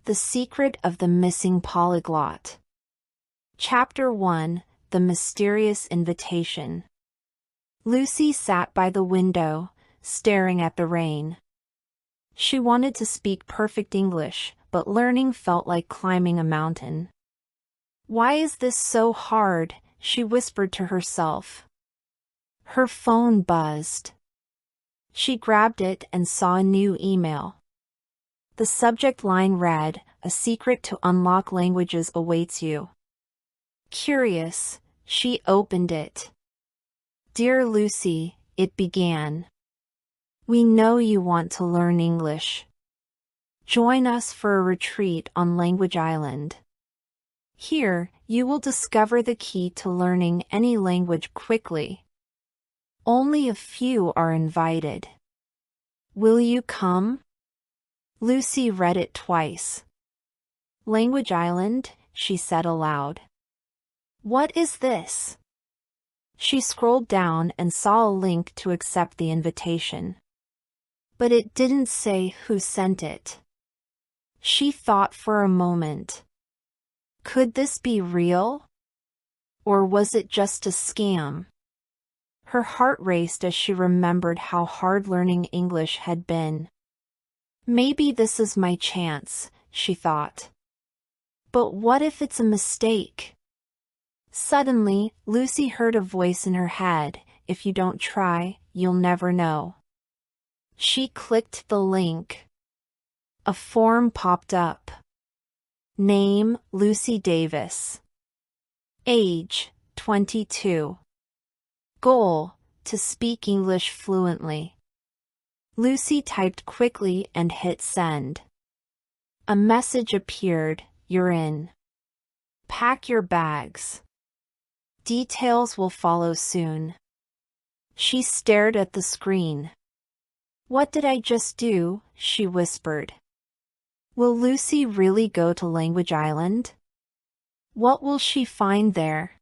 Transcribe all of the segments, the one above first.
The Secret of the Missing Polyglot. Chapter 1: The Mysterious Invitation. Lucy sat by the window, staring at the rain. She wanted to speak perfect English, but learning felt like climbing a mountain. "Why is this so hard?" she whispered to herself. Her phone buzzed. She grabbed it and saw a new email. The subject line read, "A secret to unlock languages awaits you." Curious, she opened it. "Dear Lucy," it began. "We know you want to learn English. Join us for a retreat on Language Island. Here, you will discover the key to learning any language quickly. Only a few are invited. Will you come?" Lucy read it twice. "Language Island," she said aloud. "What is this?" She scrolled down and saw a link to accept the invitation. But it didn't say who sent it. She thought for a moment. Could this be real? Or was it just a scam? Her heart raced as she remembered how hard learning English had been. "Maybe this is my chance," she thought. But what if it's a mistake? Suddenly, Lucy heard a voice in her head, "If you don't try, you'll never know." She clicked the link. A form popped up. Name: Lucy Davis. Age: 22. Goal: to speak English fluently. Lucy typed quickly and hit send. A message appeared, "You're in. Pack your bags. Details will follow soon." She stared at the screen. "What did I just do?" she whispered. Will Lucy really go to Language Island? What will she find there?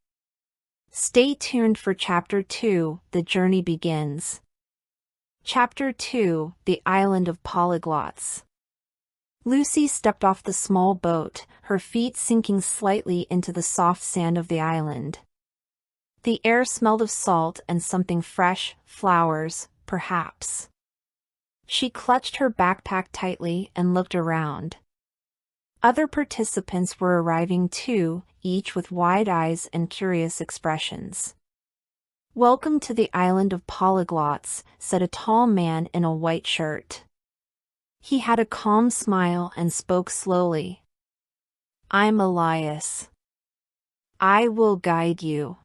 Stay tuned for Chapter 2, The Journey Begins. Chapter 2, The Island of Polyglots. Lucy stepped off the small boat, her feet sinking slightly into the soft sand of the island. The air smelled of salt and something fresh, flowers, perhaps. She clutched her backpack tightly and looked around. Other participants were arriving too, each with wide eyes and curious expressions. "Welcome to the Island of Polyglots," said a tall man in a white shirt. He had a calm smile and spoke slowly. "I'm Elias. I will guide you."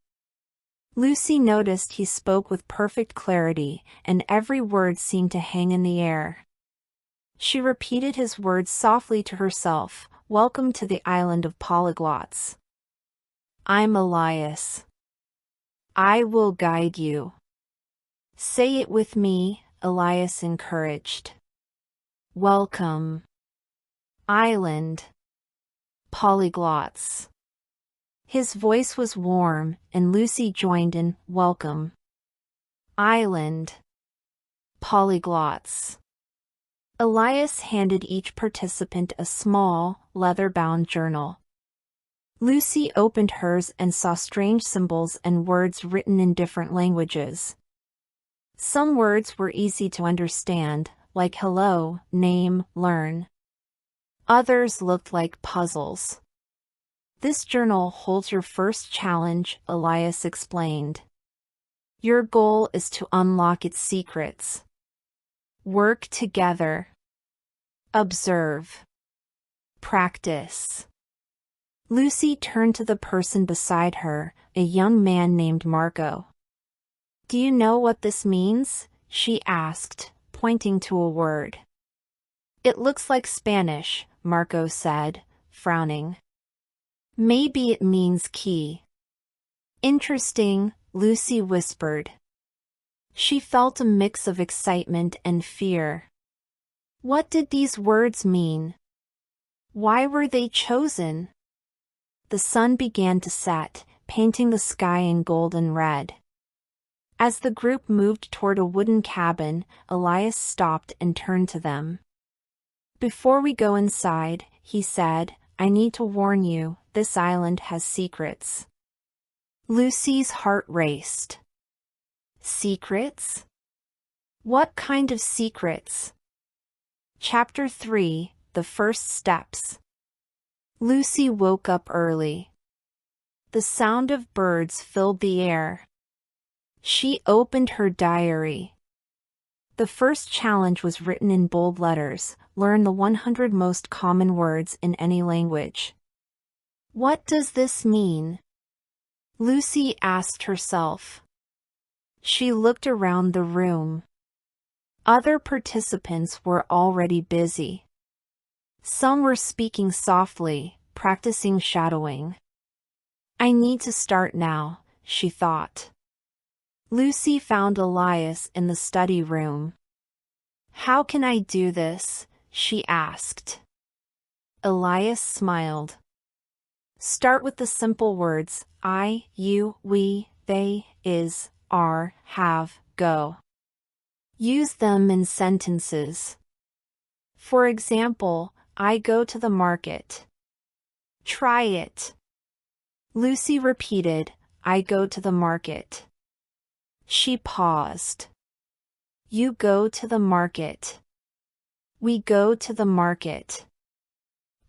Lucy noticed he spoke with perfect clarity, and every word seemed to hang in the air. She repeated his words softly to herself, "Welcome to the Island of Polyglots. I'm Elias. I will guide you." "Say it with me," Elias encouraged. "Welcome. Island. Polyglots." His voice was warm, and Lucy joined in, "Welcome. Island. Polyglots." Elias handed each participant a small, leather-bound journal. Lucy opened hers and saw strange symbols and words written in different languages. Some words were easy to understand, like hello, name, learn. Others looked like puzzles. "This journal holds your first challenge," Elias explained. "Your goal is to unlock its secrets. Work together. Observe. Practice." Lucy turned to the person beside her, a young man named Marco. "Do you know what this means?" she asked, pointing to a word. "It looks like Spanish," Marco said, frowning. "Maybe it means key." "Interesting," Lucy whispered. She felt a mix of excitement and fear. What did these words mean? Why were they chosen? The sun began to set, painting the sky in golden red. As the group moved toward a wooden cabin, Elias stopped and turned to them. "Before we go inside, he said, I need to warn you, this island has secrets. Lucy's heart raced. Secrets? What kind of secrets? Chapter 3, The First Steps. Lucy woke up early. The sound of birds filled the air. She opened her diary. The first challenge was written in bold letters: learn the 100 most common words in any language. What does this mean? Lucy asked herself. She looked around the room. Other participants were already busy. Some were speaking softly, practicing shadowing. I need to start now, she thought. Lucy found Elias in the study room. How can I do this? She asked. Elias smiled. Start with the simple words I, you, we, they, is, are, have, go. Use them in sentences. For example, I go to the market. Try it. Lucy repeated, I go to the market. She paused. You go to the market. We go to the market.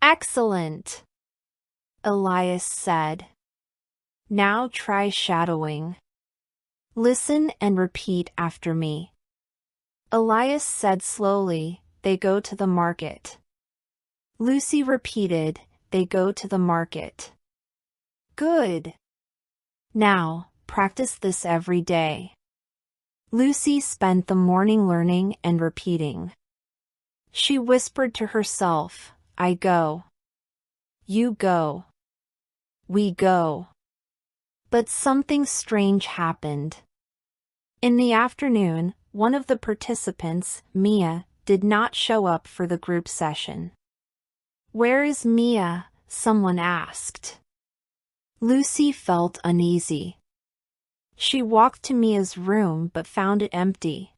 Excellent! Elias said. Now try shadowing. Listen and repeat after me. Elias said slowly, they go to the market. Lucy repeated, they go to the market. Good! Now, practice this every day. Lucy spent the morning learning and repeating. She whispered to herself, I go. You go. We go. But something strange happened. In the afternoon, one of the participants, Mia, did not show up for the group session. Where is Mia? Someone asked. Lucy felt uneasy. She walked to Mia's room but found it empty.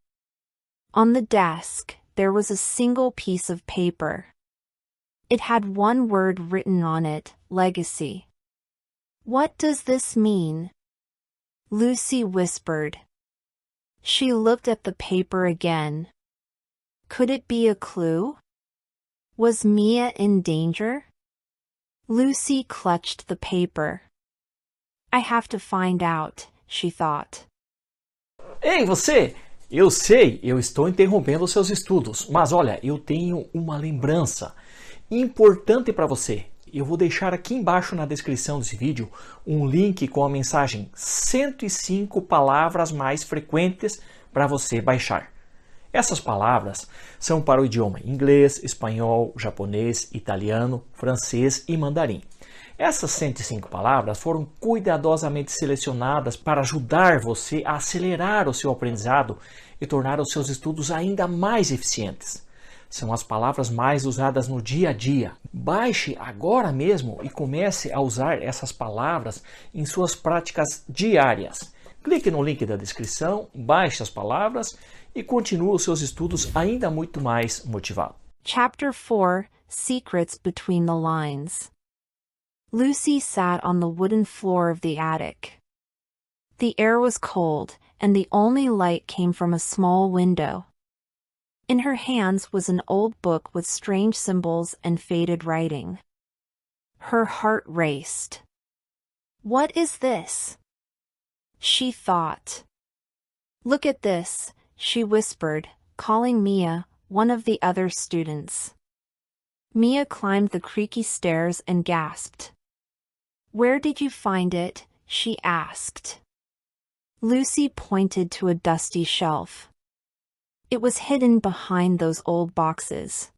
On the desk, there was a single piece of paper. It had one word written on it, legacy. What does this mean? Lucy whispered. She looked at the paper again. Could it be a clue? Was Mia in danger? Lucy clutched the paper. I have to find out, she thought. Ei, você! Eu sei, eu estou interrompendo os seus estudos, mas olha, eu tenho uma lembrança importante para você. Eu vou deixar aqui embaixo na descrição desse vídeo um link com a mensagem 105 palavras mais frequentes para você baixar. Essas palavras são para o idioma inglês, espanhol, japonês, italiano, francês e mandarim. Essas 105 palavras foram cuidadosamente selecionadas para ajudar você a acelerar o seu aprendizado e tornar os seus estudos ainda mais eficientes. São as palavras mais usadas no dia a dia. Baixe agora mesmo e comece a usar essas palavras em suas práticas diárias. Clique no link da descrição, baixe as palavras e continue os seus estudos ainda muito mais motivado. Chapter 4, Secrets Between the Lines. Lucy sat on the wooden floor of the attic. The air was cold, and the only light came from a small window. In her hands was an old book with strange symbols and faded writing. Her heart raced. What is this? She thought. Look at this, she whispered, calling Mia, one of the other students. Mia climbed the creaky stairs and gasped. Where did you find it? She asked. Lucy pointed to a dusty shelf. It was hidden behind those old boxes.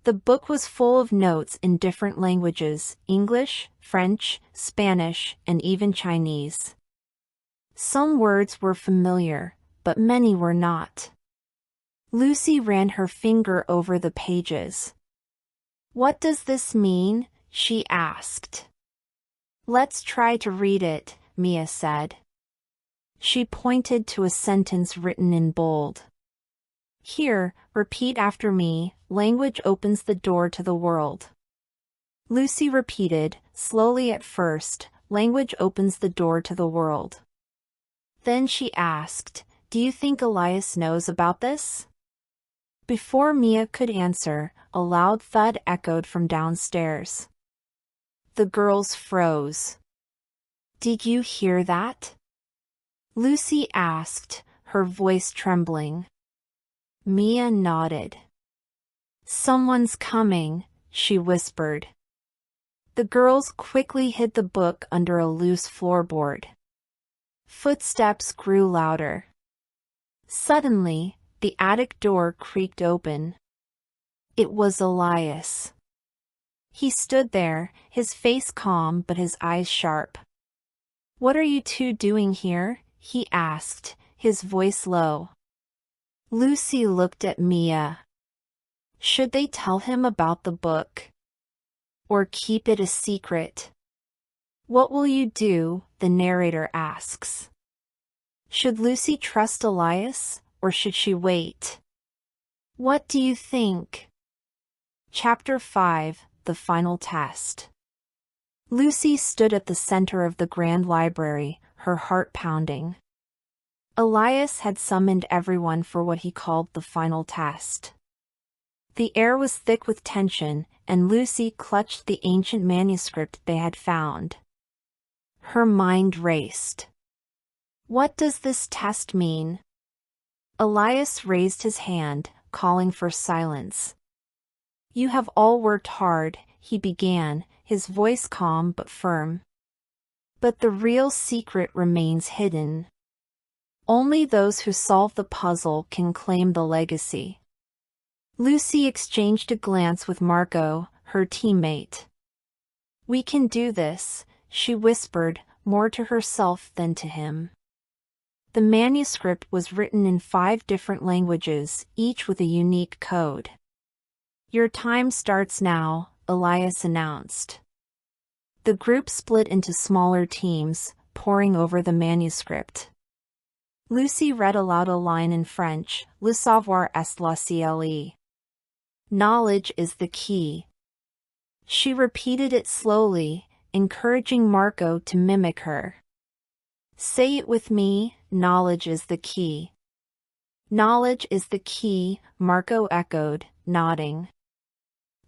The book was full of notes in different languages: English, French, Spanish, and even Chinese. Some words were familiar, but many were not. Lucy ran her finger over the pages. What does this mean? She asked. Let's try to read it, Mia said. She pointed to a sentence written in bold. Here, repeat after me, language opens the door to the world. Lucy repeated, slowly at first, language opens the door to the world. Then she asked, do you think Elias knows about this? Before Mia could answer, a loud thud echoed from downstairs. The girls froze. Did you hear that? Lucy asked, her voice trembling. Mia nodded. Someone's coming, she whispered. The girls quickly hid the book under a loose floorboard. Footsteps grew louder. Suddenly, the attic door creaked open. It was Elias. He stood there, his face calm but his eyes sharp. What are you two doing here? He asked, his voice low. Lucy looked at Mia. Should they tell him about the book? Or keep it a secret? What will you do? The narrator asks. Should Lucy trust Elias, or should she wait? What do you think? Chapter 5, The Final Test. Lucy stood at the center of the grand library, her heart pounding. Elias had summoned everyone for what he called the final test. The air was thick with tension, and Lucy clutched the ancient manuscript they had found. Her mind raced. What does this test mean? Elias raised his hand, calling for silence. You have all worked hard, he began, his voice calm but firm. But the real secret remains hidden. Only those who solve the puzzle can claim the legacy. Lucy exchanged a glance with Marco, her teammate. We can do this, she whispered, more to herself than to him. The manuscript was written in 5 different languages, each with a unique code. Your time starts now, Elias announced. The group split into smaller teams, poring over the manuscript. Lucy read aloud a line in French, Le savoir est la clé. Knowledge is the key. She repeated it slowly, encouraging Marco to mimic her. Say it with me, knowledge is the key. Knowledge is the key, Marco echoed, nodding.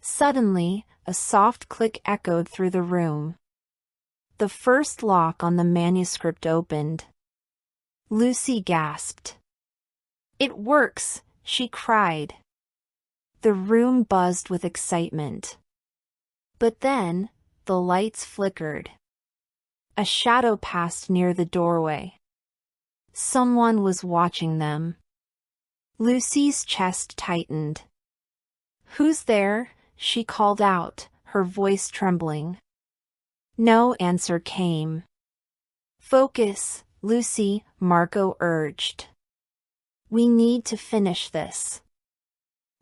Suddenly, a soft click echoed through the room. The first lock on the manuscript opened. Lucy gasped. It works, she cried. The room buzzed with excitement. But then, the lights flickered. A shadow passed near the doorway. Someone was watching them. Lucy's chest tightened. Who's there? She called out, her voice trembling. No answer came. Focus, Lucy, Marco urged. We need to finish this.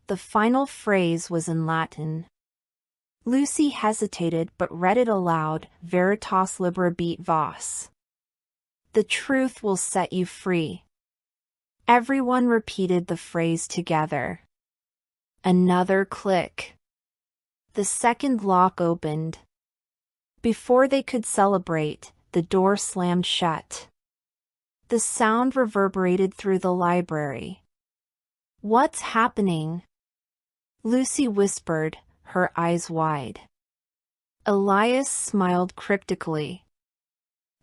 The final phrase was in Latin. Lucy hesitated but read it aloud, Veritas liberabit vos. The truth will set you free. Everyone repeated the phrase together. Another click. The second lock opened. Before they could celebrate, the door slammed shut. The sound reverberated through the library. What's happening? Lucy whispered, her eyes wide. Elias smiled cryptically.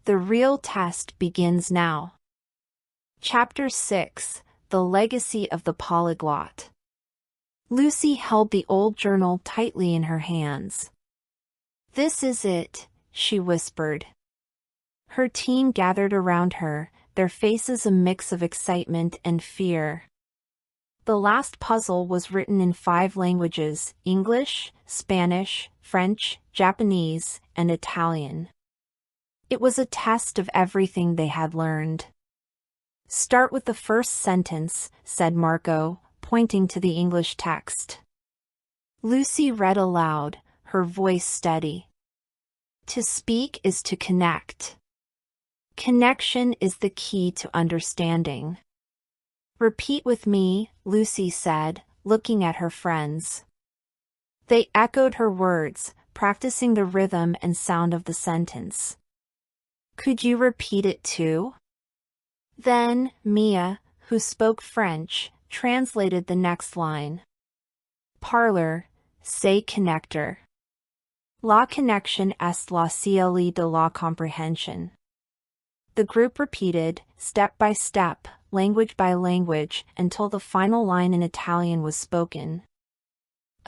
The real test begins now. Chapter 6, The Legacy of the Polyglot. Lucy held the old journal tightly in her hands. This is it, she whispered. Her team gathered around her, their faces a mix of excitement and fear. The last puzzle was written in 5 languages: English, Spanish, French, Japanese, and Italian. It was a test of everything they had learned. Start with the first sentence, said Marco, pointing to the English text. Lucy read aloud, her voice steady. To speak is to connect. Connection is the key to understanding. Repeat with me, Lucy said, looking at her friends. They echoed her words, practicing the rhythm and sound of the sentence. Could you repeat it too? Then, Mia, who spoke French, translated the next line. Parleur, c'est connecteur. La connexion est la clé de la compréhension. The group repeated, step by step, language by language, until the final line in Italian was spoken.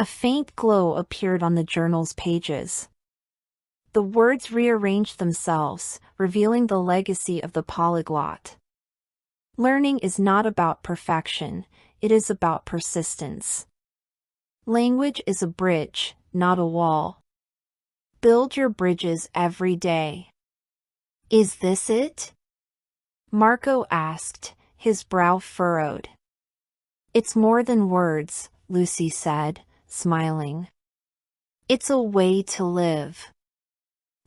A faint glow appeared on the journal's pages. The words rearranged themselves, revealing the legacy of the polyglot. Learning is not about perfection, it is about persistence. Language is a bridge, not a wall. Build your bridges every day. Is this it? Marco asked, his brow furrowed. It's more than words, Lucy said, smiling. It's a way to live.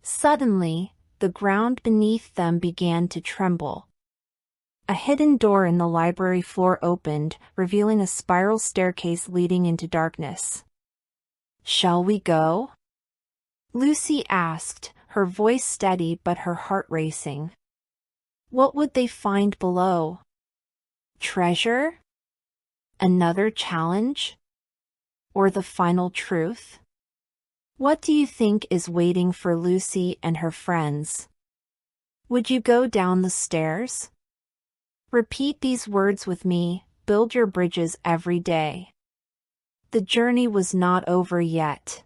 Suddenly, the ground beneath them began to tremble. A hidden door in the library floor opened, revealing a spiral staircase leading into darkness. Shall we go? Lucy asked, her voice steady but her heart racing. What would they find below? Treasure? Another challenge? Or the final truth? What do you think is waiting for Lucy and her friends? Would you go down the stairs? Repeat these words with me, build your bridges every day. The journey was not over yet.